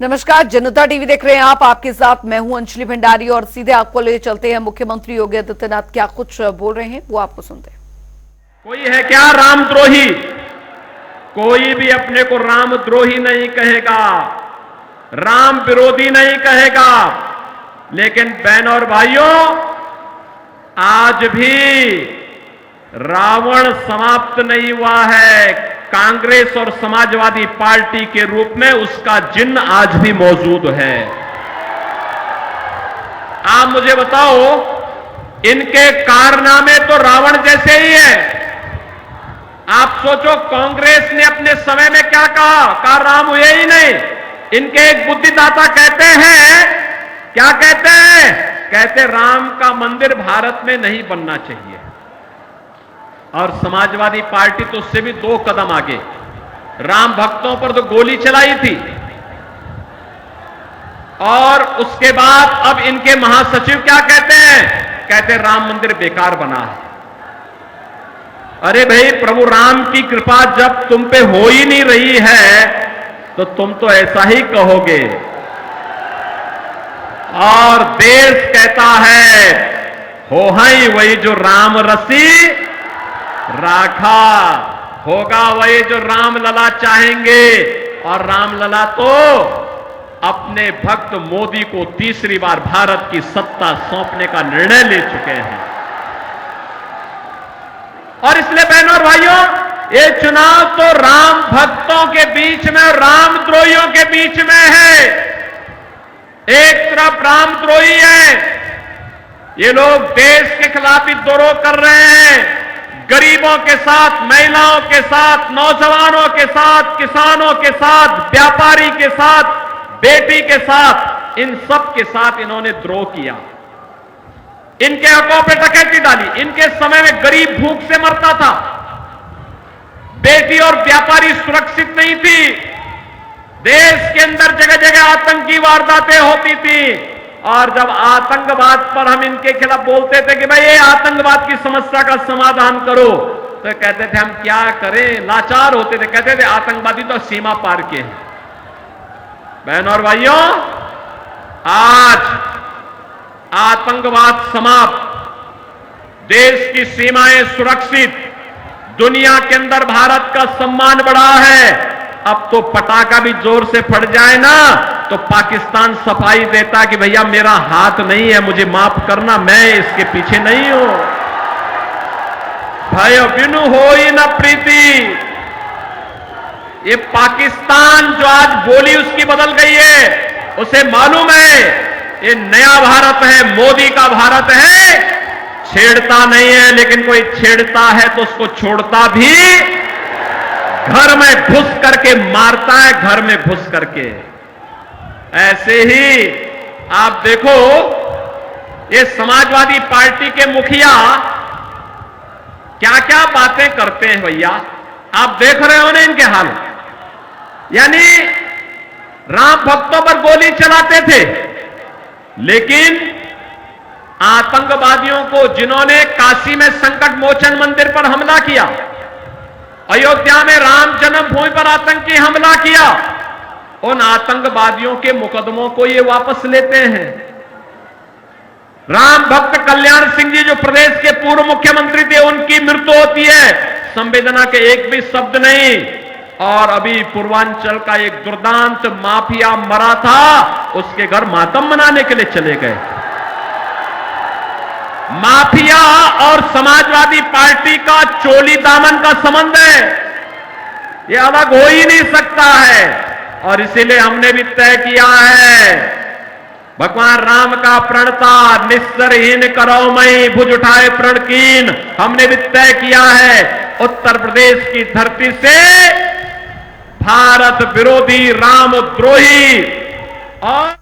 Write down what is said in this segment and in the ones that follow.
नमस्कार, जनता टीवी देख रहे हैं आप। आपके साथ मैं हूं अंजलि भंडारी और सीधे आपको ले चलते हैं मुख्यमंत्री योगी आदित्यनाथ क्या कुछ बोल रहे हैं वो आपको सुनते हैं। कोई है क्या रामद्रोही? कोई भी अपने को रामद्रोही नहीं कहेगा, राम विरोधी नहीं कहेगा। लेकिन बहनों और भाइयों, आज भी रावण समाप्त नहीं हुआ है। कांग्रेस और समाजवादी पार्टी के रूप में उसका जिन्न आज भी मौजूद है। आप मुझे बताओ, इनके कारनामे तो रावण जैसे ही है। आप सोचो, कांग्रेस ने अपने समय में क्या कहा राम हुए ही नहीं। इनके एक बुद्धिदाता कहते हैं, क्या कहते हैं? कहते राम का मंदिर भारत में नहीं बनना चाहिए। और समाजवादी पार्टी तो उससे भी 2 कदम आगे, राम भक्तों पर तो गोली चलाई थी। और उसके बाद अब इनके महासचिव क्या कहते हैं? कहते राम मंदिर बेकार बना है। अरे भाई, प्रभु राम की कृपा जब तुम पे हो ही नहीं रही है तो तुम तो ऐसा ही कहोगे। और देश कहता है, हो हई वही जो राम रसी राखा, होगा वही जो राम लला चाहेंगे। और राम लला तो अपने भक्त मोदी को तीसरी बार भारत की सत्ता सौंपने का निर्णय ले चुके हैं। और इसलिए बहनों और भाइयों, ये चुनाव तो राम भक्तों के बीच में और रामद्रोहियों के बीच में है। एक तरफ रामद्रोही है, ये लोग देश के खिलाफ विद्रोह कर रहे हैं। गरीबों के साथ, महिलाओं के साथ, नौजवानों के साथ, किसानों के साथ, व्यापारी के साथ, बेटी के साथ, इन सब के साथ इन्होंने द्रोह किया। इनके हकों पे डकैती डाली। इनके समय में गरीब भूख से मरता था, बेटी और व्यापारी सुरक्षित नहीं थी। देश के अंदर जगह जगह आतंकी वारदातें होती थी। और जब आतंकवाद पर हम इनके खिलाफ बोलते थे कि भाई ये आतंकवाद की समस्या का समाधान करो, तो कहते थे हम क्या करें, लाचार होते थे। कहते थे आतंकवादी तो सीमा पार के हैं। बहनों और भाइयों, आज आतंकवाद समाप्त, देश की सीमाएं सुरक्षित, दुनिया के अंदर भारत का सम्मान बढ़ा है। अब तो पटाखा भी जोर से फट जाए ना तो पाकिस्तान सफाई देता कि भैया मेरा हाथ नहीं है, मुझे माफ करना, मैं इसके पीछे नहीं हूं। भय बिनु होई न प्रीति। ये पाकिस्तान जो आज बोली उसकी बदल गई है, उसे मालूम है ये नया भारत है, मोदी का भारत है। छेड़ता नहीं है, लेकिन कोई छेड़ता है तो उसको छोड़ता भी, घर में घुस करके मारता है, घर में घुस करके। ऐसे ही आप देखो, ये समाजवादी पार्टी के मुखिया क्या क्या बातें करते हैं भैया, आप देख रहे हो ना इनके हाल। यानी राम भक्तों पर गोली चलाते थे, लेकिन आतंकवादियों को, जिन्होंने काशी में संकट मोचन मंदिर पर हमला किया, अयोध्या में राम जन्मभूमि पर आतंकी हमला किया, उन आतंकवादियों के मुकदमों को ये वापस लेते हैं। राम भक्त कल्याण सिंह जी जो प्रदेश के पूर्व मुख्यमंत्री थे, उनकी मृत्यु होती है, संवेदना के एक भी शब्द नहीं। और अभी पूर्वांचल का एक दुर्दांत माफिया मरा था, उसके घर मातम मनाने के लिए चले गए। माफिया और समाजवादी पार्टी का चोली दामन का संबंध है, यह अलग हो ही नहीं सकता है। और इसीलिए हमने भी तय किया है, भगवान राम का प्रणता निस्सरहीन करो मई, भुज उठाए प्रण कीन। हमने भी तय किया है, उत्तर प्रदेश की धरती से भारत विरोधी, रामद्रोही और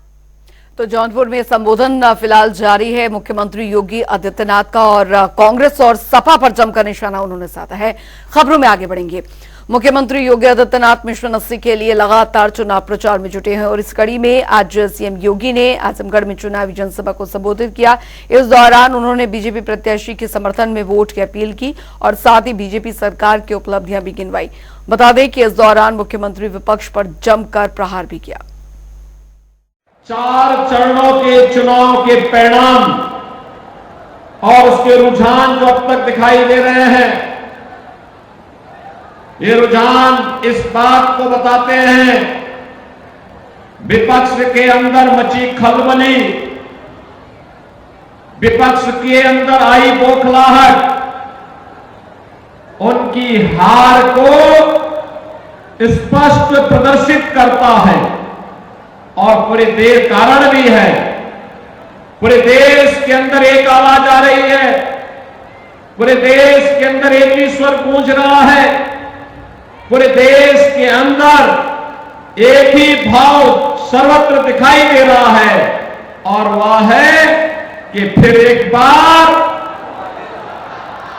तो जौनपुर में संबोधन फिलहाल जारी है मुख्यमंत्री योगी आदित्यनाथ का, और कांग्रेस और सपा पर जमकर निशाना उन्होंने साधा है। खबरों में आगे बढ़ेंगे। मुख्यमंत्री योगी आदित्यनाथ मिशन 80 के लिए लगातार चुनाव प्रचार में जुटे हैं और इस कड़ी में आज सीएम योगी ने आजमगढ़ में चुनावी जनसभा को संबोधित किया। इस दौरान उन्होंने बीजेपी प्रत्याशी के समर्थन में वोट की अपील की और साथ ही बीजेपी सरकार की उपलब्धियां भी गिनवाई। बता दें कि इस दौरान मुख्यमंत्री विपक्ष पर जमकर प्रहार भी किया। 4 चरणों के चुनाव के परिणाम और उसके रुझान जो अब तक दिखाई दे रहे हैं, ये रुझान इस बात को बताते हैं, विपक्ष के अंदर मची खलबली, विपक्ष के अंदर आई बौखलाहट उनकी हार को स्पष्ट प्रदर्शित करता है। और पूरे देश कारण भी है, पूरे देश के अंदर एक आवाज आ रही है, पूरे देश के अंदर एक ही स्वर गूंज रहा है, पूरे देश के अंदर एक ही भाव सर्वत्र दिखाई दे रहा है, और वह है कि फिर एक बार,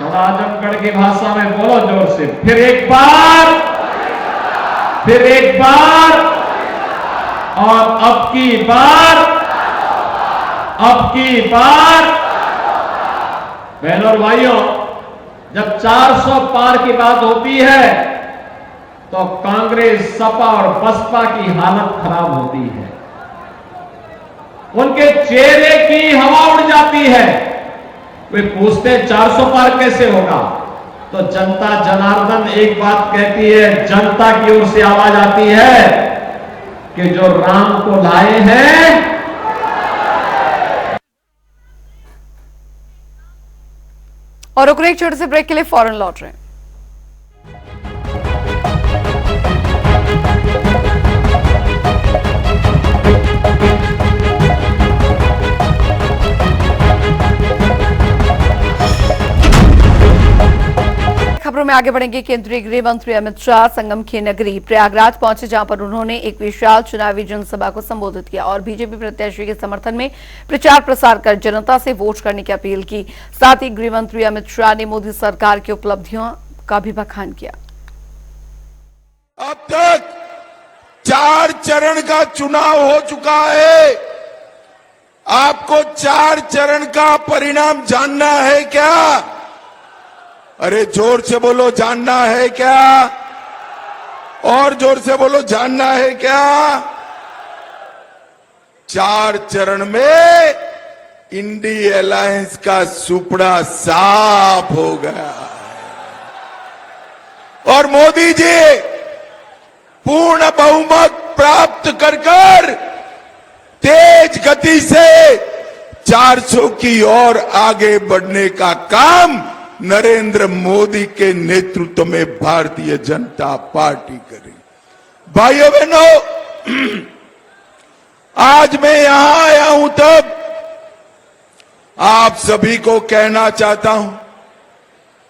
थोड़ा आजमगढ़ की भाषा में बोलो जोर से, फिर एक बार, फिर एक बार, और अब की बार, अब की बार। बहनों और भाइयों, जब 400 पार की बात होती है तो कांग्रेस, सपा और बसपा की हालत खराब होती है, उनके चेहरे की हवा उड़ जाती है। वे पूछते हैं 400 पार कैसे होगा, तो जनता जनार्दन एक बात कहती है, जनता की ओर से आवाज आती है कि जो राम को लाए हैं, और रुक रहे एक छोटे से ब्रेक के लिए, फौरन लौट रहे हैं। खबरों में आगे बढ़ेंगे। केंद्रीय गृह मंत्री अमित शाह संगम की नगरी प्रयागराज पहुंचे, जहां पर उन्होंने एक विशाल चुनावी जनसभा को संबोधित किया और बीजेपी प्रत्याशी के समर्थन में प्रचार प्रसार कर जनता से वोट करने की अपील की। साथ ही गृह मंत्री अमित शाह ने मोदी सरकार की उपलब्धियों का भी बखान किया। अब तक 4 चरण का चुनाव हो चुका है। आपको 4 चरण का परिणाम जानना है क्या? अरे जोर से बोलो, जानना है क्या? और जोर से बोलो, जानना है क्या? 4 चरण में इंडी अलायंस का सुपड़ा साफ हो गया और मोदी जी पूर्ण बहुमत प्राप्त कर तेज गति से 400 की ओर आगे बढ़ने का काम नरेंद्र मोदी के नेतृत्व में भारतीय जनता पार्टी करेगी। भाइयों बहनों, आज मैं यहां आया हूं तब आप सभी को कहना चाहता हूं,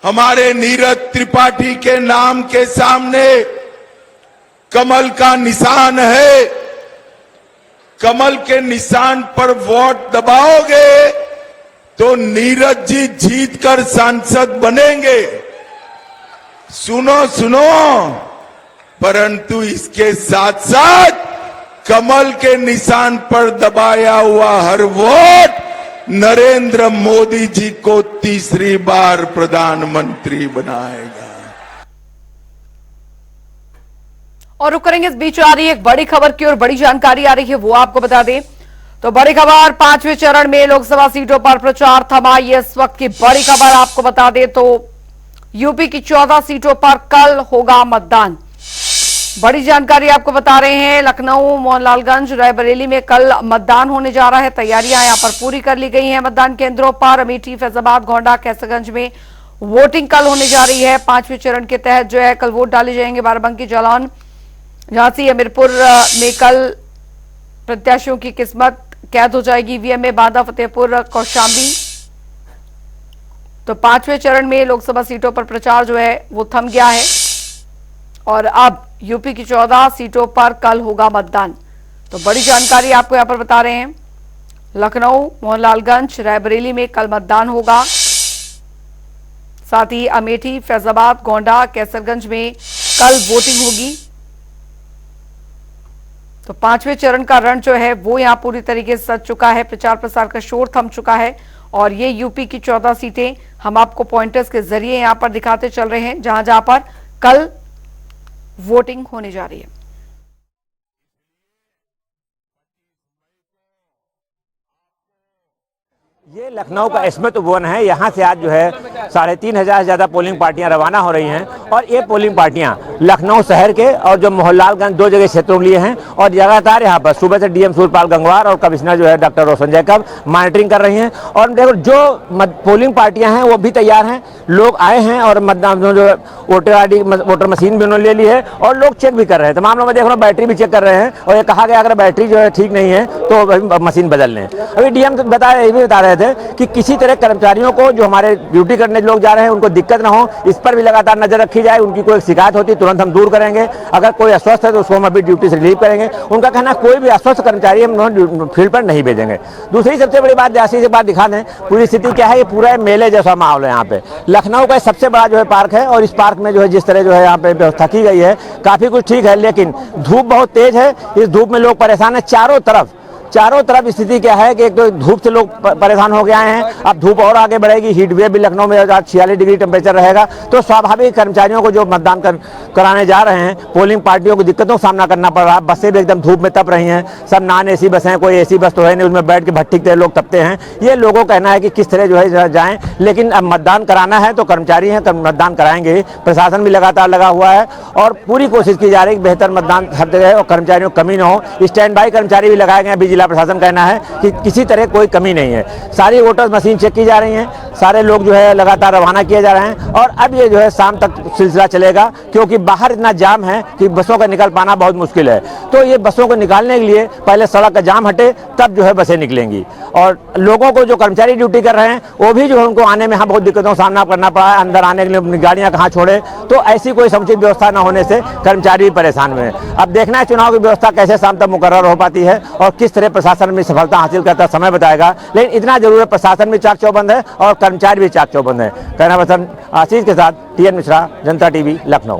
हमारे नीरज त्रिपाठी के नाम के सामने कमल का निशान है। कमल के निशान पर वोट दबाओगे तो नीरज जी जीतकर सांसद बनेंगे। सुनो सुनो, परंतु इसके साथ साथ कमल के निशान पर दबाया हुआ हर वोट नरेंद्र मोदी जी को तीसरी बार प्रधानमंत्री बनाएगा। और रुक करेंगे, इस बीच आ रही है एक बड़ी खबर की और बड़ी जानकारी आ रही है, वो आपको बता दें। तो बड़ी खबर, 5वें चरण में लोकसभा सीटों पर प्रचार थमा। ये इस वक्त की बड़ी खबर आपको बता दें तो यूपी की 14 सीटों पर कल होगा मतदान। बड़ी जानकारी आपको बता रहे हैं, लखनऊ, मोहनलालगंज, रायबरेली में कल मतदान होने जा रहा है। तैयारियां यहां पर पूरी कर ली गई हैं मतदान केंद्रों पर। अमेठी, फैजाबाद, गोंडा, कैसरगंज में वोटिंग कल होने जा रही है। 5वें चरण के तहत जो है कल वोट डाले जाएंगे। बाराबंकी, जालौन, झांसी, हमीरपुर में कल प्रत्याशियों की किस्मत कैद हो जाएगी। ईवीएम में बांदा, फतेहपुर, कौशाम्बी। तो 5वें चरण में लोकसभा सीटों पर प्रचार जो है वो थम गया है और अब यूपी की 14 सीटों पर कल होगा मतदान। तो बड़ी जानकारी आपको यहां पर बता रहे हैं, लखनऊ, मोहनलालगंज, रायबरेली में कल मतदान होगा। साथ ही अमेठी, फैजाबाद, गोंडा, कैसरगंज में कल वोटिंग होगी। तो 5वें चरण का रण जो है वो यहां पूरी तरीके से सज चुका है। प्रचार प्रसार का शोर थम चुका है और ये यूपी की 14 सीटें हम आपको पॉइंटर्स के जरिए यहां पर दिखाते चल रहे हैं, जहां जहां पर कल वोटिंग होने जा रही है। ये लखनऊ का स्मृति वन है। यहाँ से आज जो है 3500 से ज़्यादा पोलिंग पार्टियां रवाना हो रही हैं और ये पोलिंग पार्टियां लखनऊ शहर के और जो मोहनलालगंज दो जगह क्षेत्रों के लिए हैं और लगातार यहाँ पर सुबह से डीएम सूर्यपाल गंगवार और कमिश्नर जो है डॉक्टर रोशन जैकब मॉनिटरिंग कर रही हैं। और देखो जो पोलिंग पार्टियां हैं वो भी तैयार हैं, लोग आए हैं और मतदान जो वोटर ID वोटर मशीन भी उन्होंने ले ली है और लोग चेक भी कर रहे हैं। तमाम लोग देख रहे हो बैटरी भी चेक कर रहे हैं और ये कहा गया अगर बैटरी जो है ठीक नहीं है तो मशीन बदल लें। अभी डीएम ये भी बता रहे थे कि किसी तरह कर्मचारियों को जो हमारे ड्यूटी करने लोग जा रहे हैं उनको दिक्कत ना हो, इस पर भी लगातार नजर रखी जाए। उनकी कोई शिकायत होती तुरंत हम दूर करेंगे, अगर कोई अस्वस्थ है तो उसको हम अभी ड्यूटी से रिलीव करेंगे। उनका कहना है कोई भी अस्वस्थ कर्मचारी हम फील्ड पर नहीं भेजेंगे। दूसरी सबसे बड़ी बात जैसी से बात दिखा दें पूरी स्थिति क्या है, ये पूरा मेले जैसा माहौल है यहाँ पे। लखनऊ का सबसे बड़ा जो है पार्क है और इस पार्क में जो है जिस तरह जो है यहाँ पे व्यवस्था की गई है काफी कुछ ठीक है, लेकिन धूप बहुत तेज है। इस धूप में लोग परेशान है। चारों तरफ स्थिति क्या है कि एक तो धूप से लोग परेशान हो गए हैं, अब धूप और आगे बढ़ेगी, हीट वेव भी लखनऊ में 46 डिग्री टेम्परेचर रहेगा, तो स्वाभाविक कर्मचारियों को जो मतदान कराने जा रहे हैं पोलिंग पार्टियों को दिक्कतों का सामना करना पड़ रहा है। बसें भी एकदम धूप में तप रही हैं, सब नॉन AC बसें हैं, कोई AC बस तो है नहीं, उसमें बैठ के भट्टी के लोग तपते हैं। ये लोगों का कहना है कि किस तरह जो है जाएं, लेकिन अब मतदान कराना है तो कर्मचारी हैं, मतदान कराएंगे। प्रशासन भी लगातार लगा हुआ है और पूरी कोशिश की जा रही है कि बेहतर मतदान हर जगह और कर्मचारियों को कमी न हो। स्टैंड बाई कर्मचारी भी लगाए गए हैं। जिला प्रशासन कहना है कि किसी तरह कोई कमी नहीं है। सारी वोटर्स मशीन चेक की जा रही हैं, सारे लोग जो है लगातार रवाना किए जा रहे हैं और अब ये जो है शाम तक सिलसिला चलेगा, क्योंकि बाहर इतना जाम है कि बसों का निकल पाना बहुत मुश्किल है। तो ये बसों को निकालने के लिए पहले सड़क का जाम हटे तब जो है बसें निकलेंगी और लोगों को जो कर्मचारी ड्यूटी कर रहे हैं वो भी जो है उनको आने में यहाँ बहुत दिक्कतों का सामना करना पड़ा है। अंदर आने के लिए गाड़ियां कहाँ छोड़े, तो ऐसी कोई समुचित व्यवस्था न होने से कर्मचारी भी परेशान हुए हैं। अब देखना है चुनाव की व्यवस्था कैसे शाम तक मुकर्रर हो पाती है और किस तरह प्रशासन में सफलता हासिल करता समय बताएगा। लेकिन इतना जरूर है प्रशासन भी चाक चौबंद है और कर्मचारी भी चाक चौबंद है। कहना पसंद आशीष के साथ TN मिश्रा, जनता TV, लखनऊ।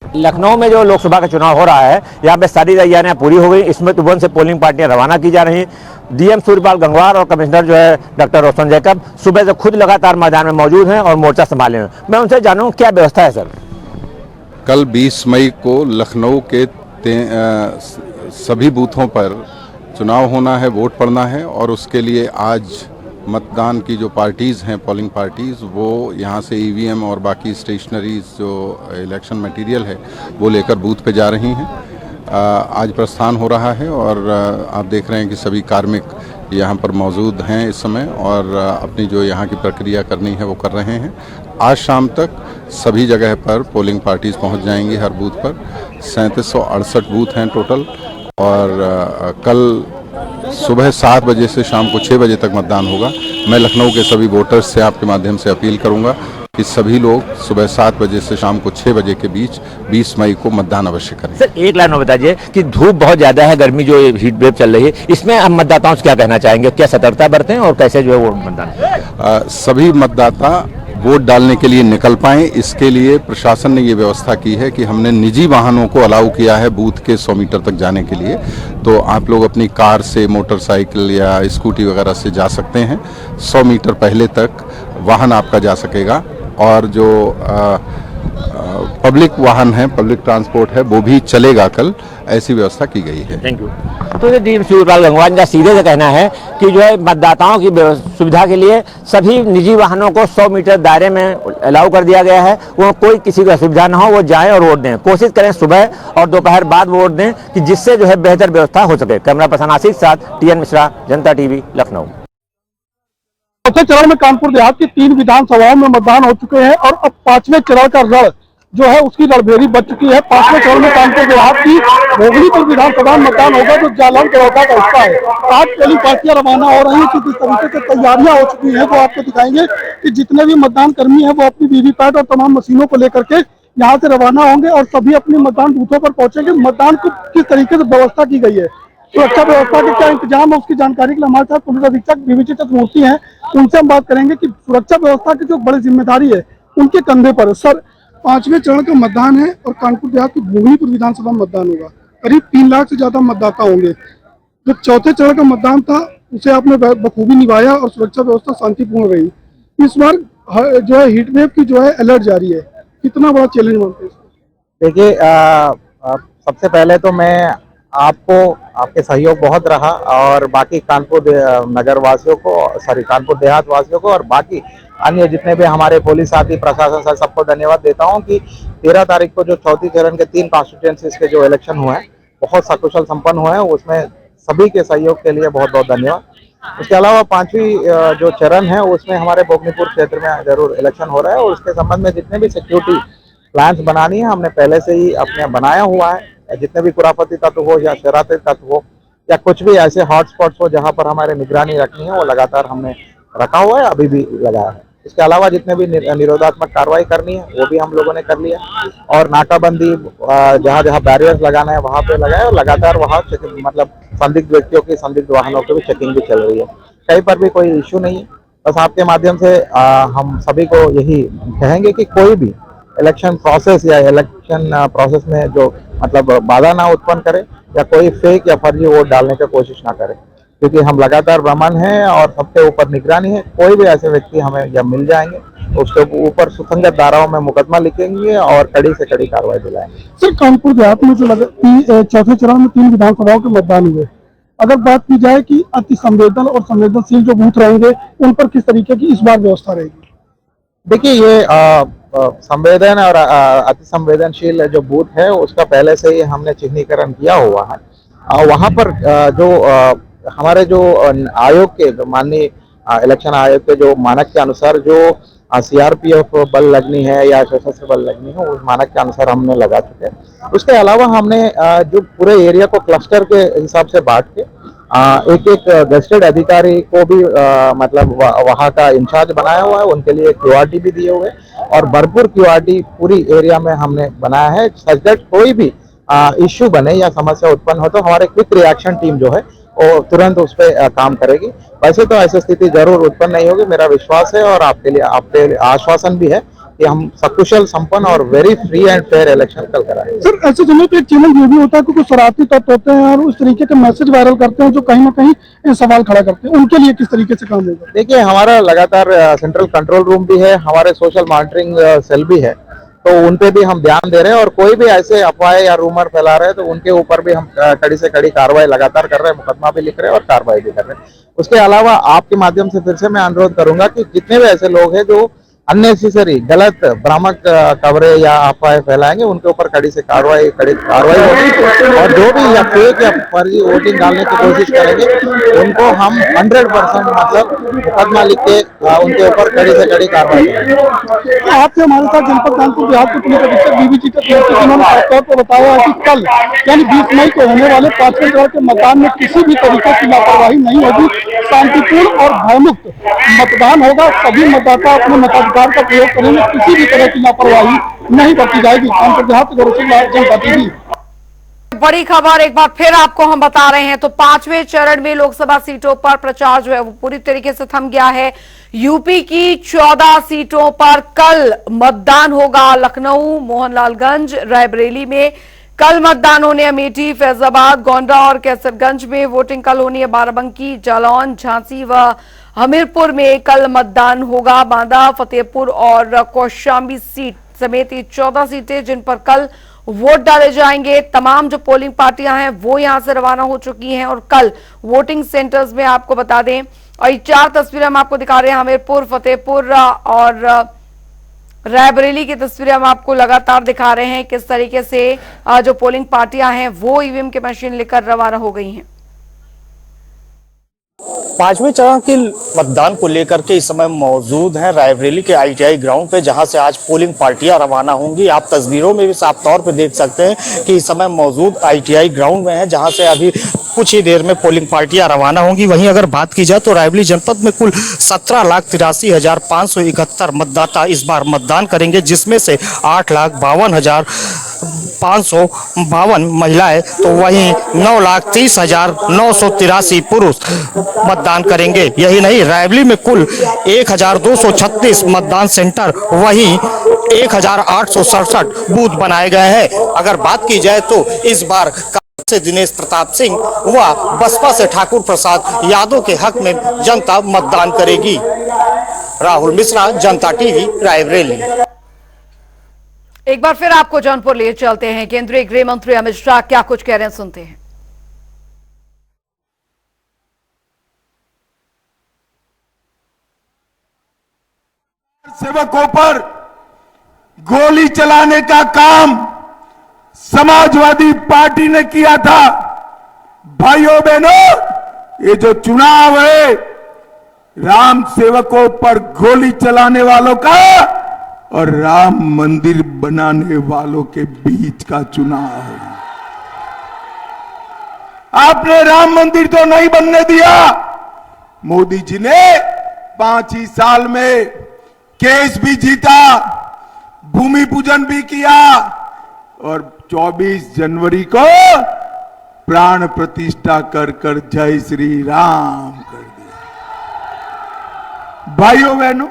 लखनऊ में जो लोकसभा का चुनाव हो रहा है यहाँ पे सारी तैयारियां पूरी हो गई। स्मृति वन से पोलिंग पार्टियां रवाना की जा रही हैं। डीएम सूर्यपाल गंगवार और कमिश्नर जो है डॉक्टर रोशन जैकब सुबह से खुद लगातार मैदान में मौजूद हैं और मोर्चा संभाले हैं। मैं उनसे जानूं क्या व्यवस्था है सर। कल 20 मई को लखनऊ के सभी बूथों पर चुनाव होना है, वोट पड़ना है और उसके लिए आज मतदान की जो पार्टीज़ हैं, पोलिंग पार्टीज़, वो यहाँ से EVM और बाकी स्टेशनरीज जो इलेक्शन मटेरियल है वो लेकर बूथ पे जा रही हैं। आज प्रस्थान हो रहा है और आप देख रहे हैं कि सभी कार्मिक यहाँ पर मौजूद हैं इस समय और अपनी जो यहाँ की प्रक्रिया करनी है वो कर रहे हैं। आज शाम तक सभी जगह पर पोलिंग पार्टीज़ पहुँच जाएंगी हर बूथ पर। 3768 बूथ हैं टोटल और कल सुबह 7 बजे से शाम को 6 बजे तक मतदान होगा। मैं लखनऊ के सभी वोटर्स से आपके माध्यम से अपील करूंगा कि सभी लोग सुबह 7 बजे से शाम को 6 बजे के बीच 20 मई को मतदान अवश्य करें। सर एक लाइन में बताइए कि धूप बहुत ज्यादा है, गर्मी जो हीट वेव चल रही है, इसमें हम मतदाताओं से क्या कहना चाहेंगे, क्या सतर्कता बरतें और कैसे जो है वो मतदान सभी मतदाता वोट डालने के लिए निकल पाएं, इसके लिए प्रशासन ने ये व्यवस्था की है कि हमने निजी वाहनों को अलाउ किया है बूथ के 100 मीटर तक जाने के लिए। तो आप लोग अपनी कार से, मोटरसाइकिल या स्कूटी वगैरह से जा सकते हैं। 100 मीटर पहले तक वाहन आपका जा सकेगा और जो पब्लिक वाहन है, पब्लिक ट्रांसपोर्ट है, वो भी चलेगा कल, ऐसी व्यवस्था की गई है। Thank you. तो डीएम सूर्यपाल गंगवार का सीधे से कहना है कि जो है मतदाताओं की सुविधा के लिए सभी निजी वाहनों को 100 मीटर दायरे में अलाउ कर दिया गया है। वो कोई किसी को असुविधा ना हो, वो जाएं और वोट दें। कोशिश करें सुबह और दोपहर बाद वोट दें कि जिससे जो है बेहतर व्यवस्था हो सके। कैमरा पर्सन आशीष के साथ TN मिश्रा, जनता TV, लखनऊ। चौथे चरण में कानपुर देहात की 3 विधानसभाओं में मतदान हो चुके हैं और अब 5वें चरण का रण जो है उसकी रणभेरी बच चुकी है। 5वें चरण में कानपुर देहात की भोगलीपुर विधानसभा में मतदान होगा जो जालौन व्यवस्था का हिस्सा है। आज पोलिंग पार्टियां रवाना हो रही हैं कि किस तरीके से तैयारियां हो चुकी हैं वो आपको दिखाएंगे कि जितने भी मतदान कर्मी हैं वो अपनी वीवीपैट और तमाम मशीनों को लेकर के यहाँ से रवाना होंगे और सभी अपने मतदान बूथों पर पहुंचेंगे। मतदान को किस तरीके से व्यवस्था की गई है, सुरक्षा व्यवस्था के क्या इंतजाम है, उसकी जानकारी के लिए हमारे साथ पुलिस अधीक्षक BVG चतुर्मूर्ति हैं। उनसे हम बात करेंगे कि सुरक्षा व्यवस्था की जो बड़ी जिम्मेदारी है उनके कंधे पर। सर 5वें चरण का मतदान है और कानपुर देहात की भोगलीपुर विधानसभा में मतदान होगा। करीब 3 लाख से ज्यादा मतदाता होंगे। जो चौथे चरण का मतदान था उसे आपने बखूबी निभाया और सुरक्षा व्यवस्था शांतिपूर्ण रही। इस बार जो है हीट वेव की जो है अलर्ट जारी है, कितना बड़ा चैलेंज मानते हैं? देखिए सबसे पहले तो मैं आपको आपके सहयोग बहुत रहा और बाकी कानपुर नगर वासियों को, सॉरी कानपुर देहात वासियों को और बाकी अन्य जितने भी हमारे पुलिस साथी प्रशासन से सबको धन्यवाद देता हूं कि 13 तारीख को जो चौथी चरण के 3 कॉन्स्टिट्यूएंसीज के जो इलेक्शन हुए हैं बहुत सकुशल संपन्न हुए हैं, उसमें सभी के सहयोग के लिए बहुत बहुत धन्यवाद। उसके अलावा 5वीं जो चरण है उसमें हमारे बोगनीपुर क्षेत्र में जरूर इलेक्शन हो रहा है और उसके संबंध में जितने भी सिक्योरिटी प्लान्स बनानी है हमने पहले से ही अपने बनाया हुआ है। जितने भी कुरापती तत्व हो या शरारती तत्व हो या कुछ भी ऐसे हॉटस्पॉट्स हो जहां पर हमारे निगरानी रखनी है वो लगातार हमने रखा हुआ है, अभी भी लगाया है। इसके अलावा जितने भी निरोधात्मक कार्रवाई करनी है वो भी हम लोगों ने कर लिया और नाकाबंदी जहां जहां बैरियर्स लगाना है वहां पे लगाए और लगातार वहां मतलब संदिग्ध व्यक्तियों की, संदिग्ध वाहनों की भी चेकिंग भी चल रही है। कहीं पर भी कोई इश्यू नहीं है। बस आपके माध्यम से हम सभी को यही कहेंगे कि कोई भी इलेक्शन प्रोसेस या इलेक्शन प्रोसेस में जो मतलब बाधा ना उत्पन्न करे या कोई फेक या फर्जी वोट डालने की कोशिश ना करे, क्योंकि हम लगातार भ्रमण हैं और सबके ऊपर निगरानी है। कोई भी ऐसे व्यक्ति हमें जब मिल जाएंगे उसके ऊपर सुसंगत धाराओं में मुकदमा लिखेंगे और कड़ी से कड़ी कार्रवाई दिलाएंगे। सर, कानपुर देहात में जो चौथे चरण में 3 विधानसभाओं के मतदान हुए, अगर बात की जाए कि अति संवेदन और संवेदनशील जो बूथ रहेंगे उन पर किस तरीके की इस बार व्यवस्था रहेगी? देखिए, ये संवेदन और अति संवेदनशील जो बूथ है उसका पहले से ही हमने चिन्हीकरण किया हुआ है। वहां पर जो हमारे जो आयोग के माननीय इलेक्शन आयोग के जो मानक के अनुसार जो सीआरपीएफ बल लगनी है या सशस्त्र बल लगनी है उस मानक के अनुसार हमने लगा चुके हैं। उसके अलावा हमने जो पूरे एरिया को क्लस्टर के हिसाब से बांट के एक एक गजेटेड अधिकारी को भी मतलब वहाँ का इंचार्ज बनाया हुआ है, उनके लिए क्यूआरटी भी दिए हुए और भरपूर क्यूआरटी पूरी एरिया में हमने बनाया है सच दैट कोई भी इश्यू बने या समस्या उत्पन्न हो तो हमारे क्विक रिएक्शन टीम जो है वो तुरंत उस पर काम करेगी। वैसे तो ऐसी स्थिति जरूर उत्पन्न नहीं होगी, मेरा विश्वास है और आपके आश्वासन भी है कि हम सकुशल संपन्न और very free and fair election कल कराएंगे। सर, ऐसे समय पे एक चैलेंज ये भी होता है क्योंकि शरारती तत्व होते हैं और उस तरीके के मैसेज वायरल करते हैं जो कहीं ना कहीं सवाल खड़ा करते हैं, उनके लिए किस तरीके से काम होगा? देखिए, हमारा लगातार सेंट्रल कंट्रोल रूम भी है, हमारे सोशल मॉनिटरिंग सेल भी है, तो उन पे भी हम ध्यान दे रहे हैं और कोई भी ऐसे अफवाहें या रूमर फैला रहे हैं तो उनके ऊपर भी हम कड़ी से कड़ी कार्रवाई लगातार कर रहे हैं, मुकदमा भी लिख रहे हैं और कार्रवाई भी कर रहे हैं। उसके अलावा आपके माध्यम से फिर से मैं अनुरोध करूंगा कि जितने भी ऐसे लोग हैं जो अननेसेसरी गलत भ्रामक खबरें या अफवाहें फैलाएंगे उनके ऊपर कड़ी कार्रवाई होगी और जो भी या फेक या फर्जी वोटिंग डालने की कोशिश करेंगे उनको हम 100% मतलब मुकदमा लिख के उनके ऊपर कड़ी से कड़ी कार्रवाई करेंगे। आज से हमारे साथ जनपद कानपुर देहात के पुलिस अधीक्षक बीबीजी जिन्होंने खासतौर पर बताया है कि कल यानी 20 मई को होने वाले 5वें चरण के मतदान में किसी भी तरीके की लापरवाही नहीं होगी, शांतिपूर्ण और भयमुक्त मतदान होगा। सभी मतदाता अपने मताधिकार का प्रयोग करेंगे, किसी भी तरह की लापरवाही नहीं बरती जाएगी। कानपुर देहात से गौरव सिंह, जनता टीवी। बड़ी खबर एक बार फिर आपको हम बता रहे हैं तो 5वें चरण में लोकसभा सीटों पर प्रचार जो है वो पूरी तरीके से थम गया है। यूपी की 14 सीटों पर कल मतदान होगा। लखनऊ, मोहनलालगंज, रायबरेली में कल मतदान होने, अमेठी, फैजाबाद, गोंडा और कैसरगंज में वोटिंग कल होनी है। बाराबंकी, जालौन, झांसी व हमीरपुर में कल मतदान होगा। बांदा, फतेहपुर और कौशाम्बी सीट समेत ये 14 सीटें जिन पर कल वोट डाले जाएंगे। तमाम जो पोलिंग पार्टियां हैं वो यहां से रवाना हो चुकी हैं और कल वोटिंग सेंटर्स में आपको बता दें और ये 4 तस्वीरें हम आपको दिखा रहे हैं। हमीरपुर, फतेहपुर और रायबरेली की तस्वीरें हम आपको लगातार दिखा रहे हैं किस तरीके से जो पोलिंग पार्टियां हैं वो ईवीएम के मशीन लेकर रवाना हो गई हैं। 5वें चरण के मतदान को लेकर के इस समय मौजूद हैं रायबरेली के आईटीआई ग्राउंड पे, जहां से आज पोलिंग पार्टियां रवाना होंगी। आप तस्वीरों में भी साफ तौर पे देख सकते हैं कि इस समय मौजूद आईटीआई ग्राउंड में है, जहां से अभी कुछ ही देर में पोलिंग पार्टियां रवाना होंगी। वहीं अगर बात की जाए तो रायबरेली जनपद में कुल 17,83,571 मतदाता इस बार मतदान करेंगे, जिसमें से 8,52,552 महिलाएं तो वहीं 9,30,983 पुरुष मतदान करेंगे। यही नहीं, रायबरेली में कुल 1,236 मतदान सेंटर वहीं 1,867 बूथ बनाए गए हैं। अगर बात की जाए तो इस बार से दिनेश प्रताप सिंह व बसपा से ठाकुर प्रसाद यादव के हक में जनता मतदान करेगी। राहुल मिश्रा, जनता टीवी, रायबरेली। एक बार फिर आपको जौनपुर ले चलते हैं। केंद्रीय गृह मंत्री अमित शाह क्या कुछ कह रहे हैं, सुनते हैं। सेवकों पर गोली चलाने का काम समाजवादी पार्टी ने किया था। भाइयों बहनों, ये जो चुनाव है राम सेवकों पर गोली चलाने वालों का और राम मंदिर बनाने वालों के बीच का चुनाव है। आपने राम मंदिर तो नहीं बनने दिया। मोदी जी ने 5 ही साल में केस भी जीता, भूमि पूजन भी किया और 24 जनवरी को प्राण प्रतिष्ठा कर कर जय श्री राम कर दिया। भाइयों बहनों,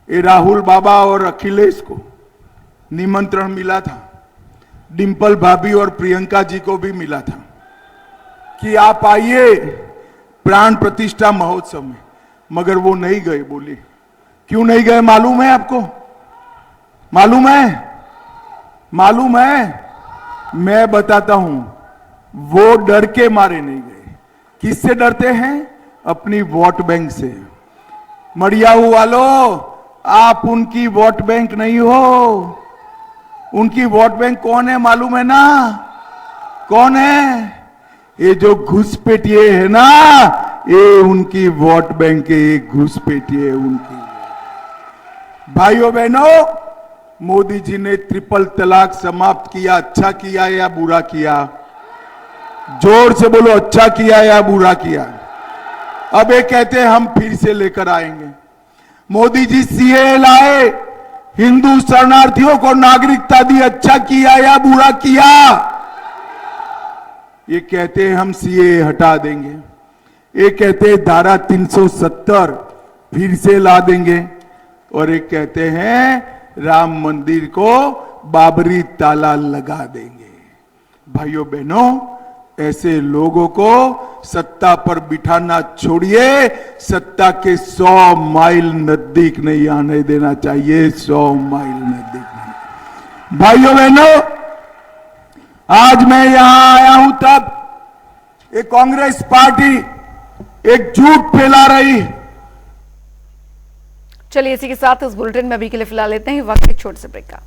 ये राहुल बाबा और अखिलेश को निमंत्रण मिला था, डिंपल भाभी और प्रियंका जी को भी मिला था कि आप आइए प्राण प्रतिष्ठा महोत्सव में, मगर वो नहीं गए। बोले क्यों नहीं गए मालूम है आपको? मालूम है? मैं बताता हूं। वो डर के मारे नहीं गए। किससे डरते हैं? अपनी वोट बैंक से। मड़ियाऊ वालों, आप उनकी वोट बैंक नहीं हो। उनकी वोट बैंक कौन है मालूम है ना? कौन है? ये जो घुसपैठिए है ना, ये उनकी वोट बैंक है। ये घुसपैठिए उनकी। भाइयों बहनों, मोदी जी ने ट्रिपल तलाक समाप्त किया। अच्छा किया या बुरा किया? जोर से बोलो, अच्छा किया या बुरा किया? अब ये कहते हैं हम फिर से लेकर आएंगे। मोदी जी सीए लाए, हिंदू शरणार्थियों को नागरिकता दी। अच्छा किया या बुरा किया? ये कहते हैं हम सीए हटा देंगे। ये कहते हैं धारा 370 फिर से ला देंगे। और ये कहते हैं राम मंदिर को बाबरी ताला लगा देंगे। भाइयों बहनों, ऐसे लोगों को सत्ता पर बिठाना छोड़िए, सत्ता के 100 माइल नजदीक नहीं आने देना चाहिए। 100 माइल नजदीक नहीं। भाइयों बहनों, आज मैं यहां आया हूं तब ये कांग्रेस पार्टी एक झूठ फैला रही। चलिए इसी के साथ इस बुलेटिन में अभी के लिए फिलहाल लेते हैं वक्त एक छोटे से ब्रेक का।